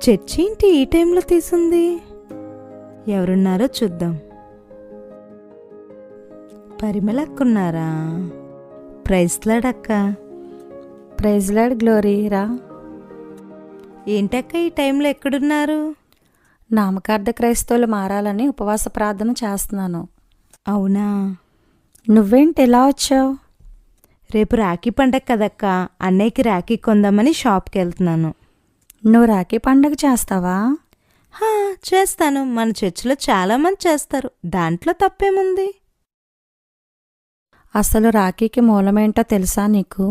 Church ఏంటి ఈ టైంలో తీసింది? ఎవరున్నారో చూద్దాం. పరిమళక్కున్నారా? ప్రైజ్లాడక్క. ప్రైజ్లాడ్ గ్లోరీ రా. ఏంటక్క ఈ టైంలో ఎక్కడున్నారు? నామకార్థ క్రైస్తవులు మారాలని ఉపవాస ప్రార్థన చేస్తున్నాను. అవునా? నువ్వేంటి ఎలా వచ్చావు? రేపు రాఖీ పండగ కదక్క, అన్నయ్యకి రాఖీ కొందామని షాప్కి వెళ్తున్నాను. నువ్వు రాఖీ పండగ చేస్తావా? చేస్తాను. మన చర్చిలో చాలామంది చేస్తారు, దాంట్లో తప్పేముంది? అసలు రాఖీకి మూలమేంటో తెలుసా నీకు?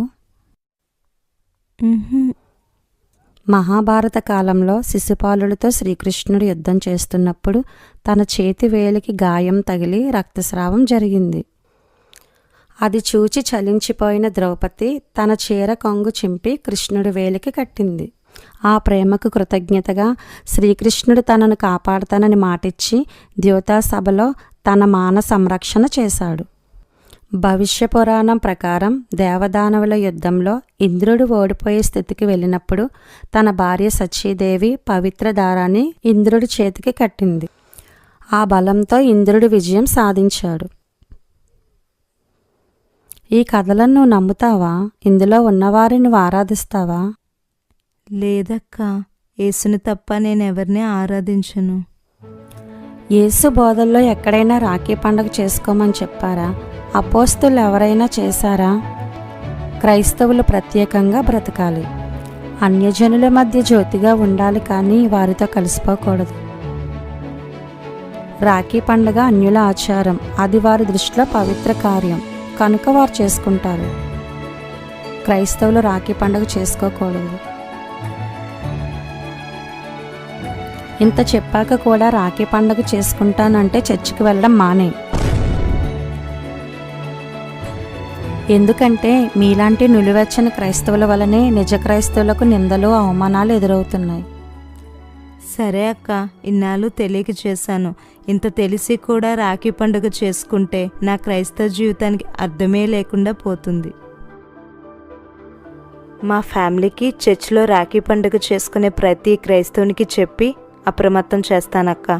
మహాభారత కాలంలో శిశుపాలుడితో శ్రీకృష్ణుడు యుద్ధం చేస్తున్నప్పుడు తన చేతి వేలికి గాయం తగిలి రక్తస్రావం జరిగింది. అది చూచి చలించిపోయిన ద్రౌపది తన చీర కొంగు చింపి కృష్ణుడి వేలికి కట్టింది. ఆ ప్రేమకు కృతజ్ఞతగా శ్రీకృష్ణుడు తనను కాపాడతానని మాటిచ్చి ద్యోతాసభలో తన మాన సంరక్షణ చేశాడు. భవిష్య పురాణం ప్రకారం దేవదానవుల యుద్ధంలో ఇంద్రుడు ఓడిపోయే స్థితికి వెళ్ళినప్పుడు తన భార్య సచీదేవి పవిత్ర దారాన్ని ఇంద్రుడి చేతికి కట్టింది. ఆ బలంతో ఇంద్రుడు విజయం సాధించాడు. ఈ కథలను నువ్వు నమ్ముతావా? ఇందులో ఉన్నవారిని నువ్వు ఆరాధిస్తావా? లేదక్క, యేసుని తప్ప నేనెవరిని ఆరాధించను. యేసు బోధల్లో ఎక్కడైనా రాఖీ పండుగ చేసుకోమని చెప్పారా? అపోస్తులు ఎవరైనా చేశారా? క్రైస్తవులు ప్రత్యేకంగా బ్రతకాలి, అన్యజనుల మధ్య జ్యోతిగా ఉండాలి, కానీ వారితో కలిసిపోకూడదు. రాఖీ పండుగ అన్యుల ఆచారం, అది వారి దృష్టిలో పవిత్ర కార్యం కనుక వారు చేసుకుంటారు. క్రైస్తవులు రాఖీ పండుగ చేసుకోకూడదు. ఇంత చెప్పాక కూడా రాఖీ పండుగ చేసుకుంటానంటే చర్చికి వెళ్ళడం మానే. ఎందుకంటే మీలాంటి నులివెచ్చని క్రైస్తవుల వలనే నిజ క్రైస్తవులకు నిందలు అవమానాలు ఎదురవుతున్నాయి. సరే అక్క, ఇన్నాళ్ళు తెలియక చేశాను. ఇంత తెలిసి కూడా రాఖీ పండుగ చేసుకుంటే నా క్రైస్తవ జీవితానికి అర్థమే లేకుండా పోతుంది. మా ఫ్యామిలీకి చర్చిలో రాఖీ పండుగ చేసుకునే ప్రతి క్రైస్తవునికి చెప్పి అప్రమత్తం చేస్తానక్క.